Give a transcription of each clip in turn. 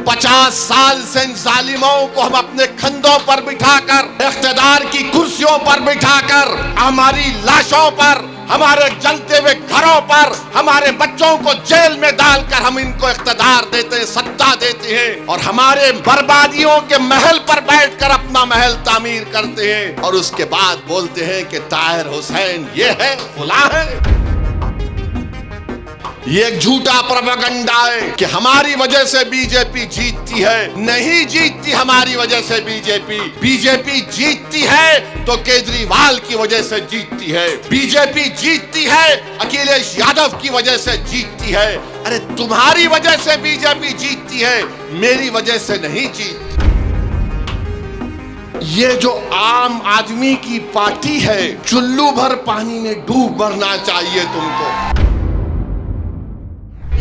50 साल से इन जालिमों को हम अपने कंधों पर बिठाकर, इख्तिदार की कुर्सियों पर बिठाकर, हमारी लाशों पर, हमारे जलते हुए घरों पर, हमारे बच्चों को जेल में डालकर हम इनको इख्तिदार देते हैं, सत्ता देते हैं, और हमारे बर्बादियों के महल पर बैठकर अपना महल तामीर करते हैं, और उसके बाद बोलते हैं कि ताहिर हुसैन ये है, खुला है। ये एक झूठा प्रोपेगेंडा है कि हमारी वजह से बीजेपी जीतती है। नहीं जीतती हमारी वजह से बीजेपी। बीजेपी जीतती है तो केजरीवाल की वजह से जीतती है। बीजेपी जीतती है अखिलेश यादव की वजह से जीतती है। अरे तुम्हारी वजह से बीजेपी जीतती है, मेरी वजह से नहीं जीतती। ये जो आम आदमी की पार्टी है, चुल्लू भर पानी में डूब मरना चाहिए तुमको।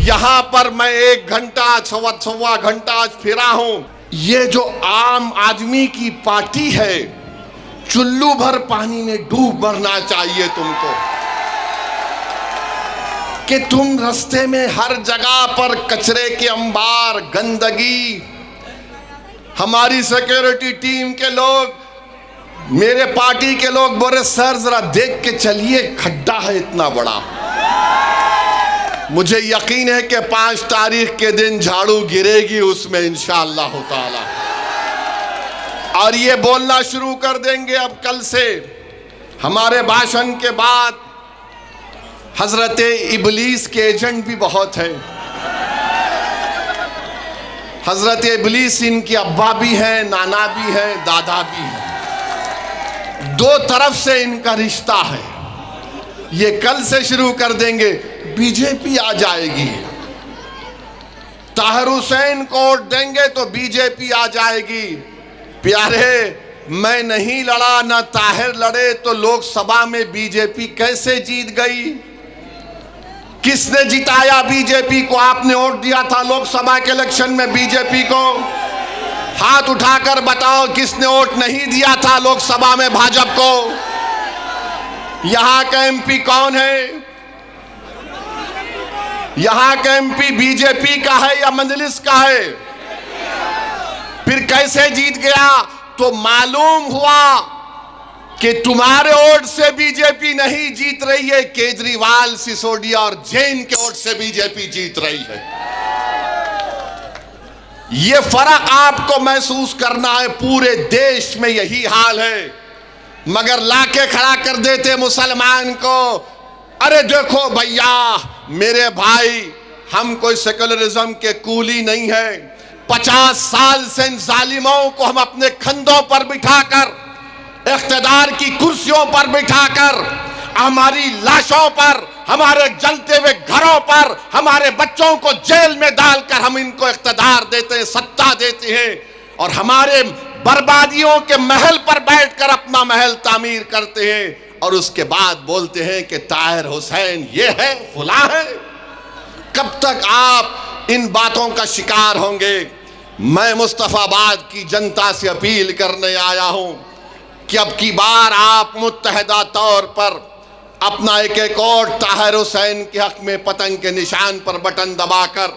यहां पर मैं 1 घंटा सवा घंटा आज फिरा हूं। ये जो आम आदमी की पार्टी है, चुल्लू भर पानी में डूब मरना चाहिए तुमको। कि तुम रास्ते में हर जगह पर कचरे के अंबार, गंदगी, हमारी सिक्योरिटी टीम के लोग, मेरे पार्टी के लोग बोले सर जरा देख के चलिए, खड्डा है इतना बड़ा। मुझे यकीन है कि 5 तारीख के दिन झाड़ू गिरेगी उसमें इंशाअल्लाह ताला, और ये बोलना शुरू कर देंगे अब कल से। हमारे भाषण के बाद हजरत इबलीस के एजेंट भी बहुत है। हजरत इबलीस इनकी अब्बा भी है, नाना भी है, दादा भी है। 2 तरफ से इनका रिश्ता है। ये कल से शुरू कर देंगे, बीजेपी आ जाएगी। ताहिर हुसैन को वोट देंगे तो बीजेपी आ जाएगी। प्यारे, मैं नहीं लड़ा, ना ताहिर लड़े तो लोकसभा में बीजेपी कैसे जीत गई? किसने जिताया बीजेपी को? आपने वोट दिया था लोकसभा के इलेक्शन में बीजेपी को? हाथ उठाकर बताओ किसने वोट नहीं दिया था लोकसभा में भाजपा को? यहां का एमपी कौन है? यहां का एमपी बीजेपी का है या मजलिस का है? फिर कैसे जीत गया? तो मालूम हुआ कि तुम्हारे वोट से बीजेपी नहीं जीत रही है, केजरीवाल, सिसोदिया और जैन के वोट से बीजेपी जीत रही है। यह फर्क आपको महसूस करना है। पूरे देश में यही हाल है, मगर लाके खड़ा कर देते मुसलमान को। अरे देखो भैया, मेरे भाई, हम कोई सेकुलरिज्म के कूली नहीं है। 50 साल से इन जालिमों को हम अपने कंधों पर बिठाकर, इख्तिदार की कुर्सियों पर बिठाकर, हमारी लाशों पर, हमारे जलते हुए घरों पर, हमारे बच्चों को जेल में डालकर हम इनको इख्तिदार देते हैं, सत्ता देते हैं, और हमारे बर्बादियों के महल पर बैठकर अपना महल तामीर करते हैं, और उसके बाद बोलते हैं कि ताहिर हुसैन ये है, खुला है। कब तक आप इन बातों का शिकार होंगे? मैं मुस्तफाबाद की जनता से अपील करने आया हूं कि अब की बार आप मुत्तहदा तौर पर अपना एक और ताहिर हुसैन के हक में पतंग के निशान पर बटन दबाकर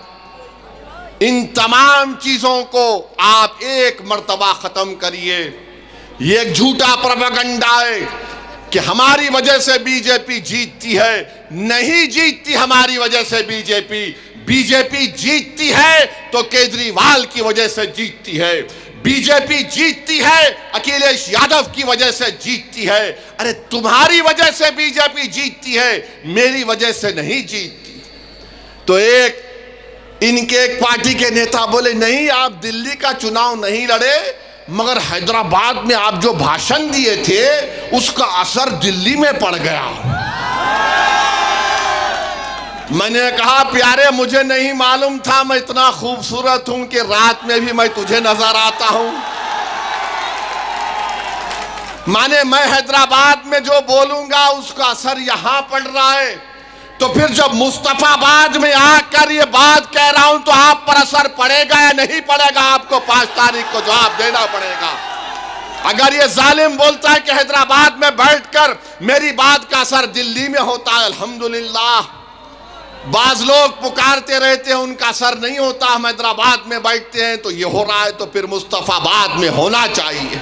इन तमाम चीजों को आप एक मर्तबा खत्म करिए। ये एक झूठा प्रोपेगेंडा है कि हमारी वजह से बीजेपी जीतती है। नहीं जीतती हमारी वजह से बीजेपी। बीजेपी जीतती है तो केजरीवाल की वजह से जीतती है। बीजेपी जीतती है अखिलेश यादव की वजह से जीतती है। अरे तुम्हारी वजह से बीजेपी जीतती है, मेरी वजह से नहीं जीतती। तो इनके एक पार्टी के नेता बोले नहीं, आप दिल्ली का चुनाव नहीं लड़े, मगर हैदराबाद में आप जो भाषण दिए थे उसका असर दिल्ली में पड़ गया। मैंने कहा प्यारे, मुझे नहीं मालूम था मैं इतना खूबसूरत हूं कि रात में भी मैं तुझे नजर आता हूं। माने मैं हैदराबाद में जो बोलूंगा उसका असर यहां पड़ रहा है, तो फिर जब मुस्तफाबाद में आकर ये बात कह रहा हूं तो आप पर असर पड़ेगा या नहीं पड़ेगा? आपको 5 तारीख को जवाब देना पड़ेगा। अगर ये जालिम बोलता है कि हैदराबाद में बैठकर मेरी बात का असर दिल्ली में होता है, अल्हम्दुलिल्लाह बाज लोग पुकारते रहते हैं, उनका असर नहीं होता। हम हैदराबाद में बैठते हैं तो ये हो रहा है, तो फिर मुस्तफाबाद में होना चाहिए।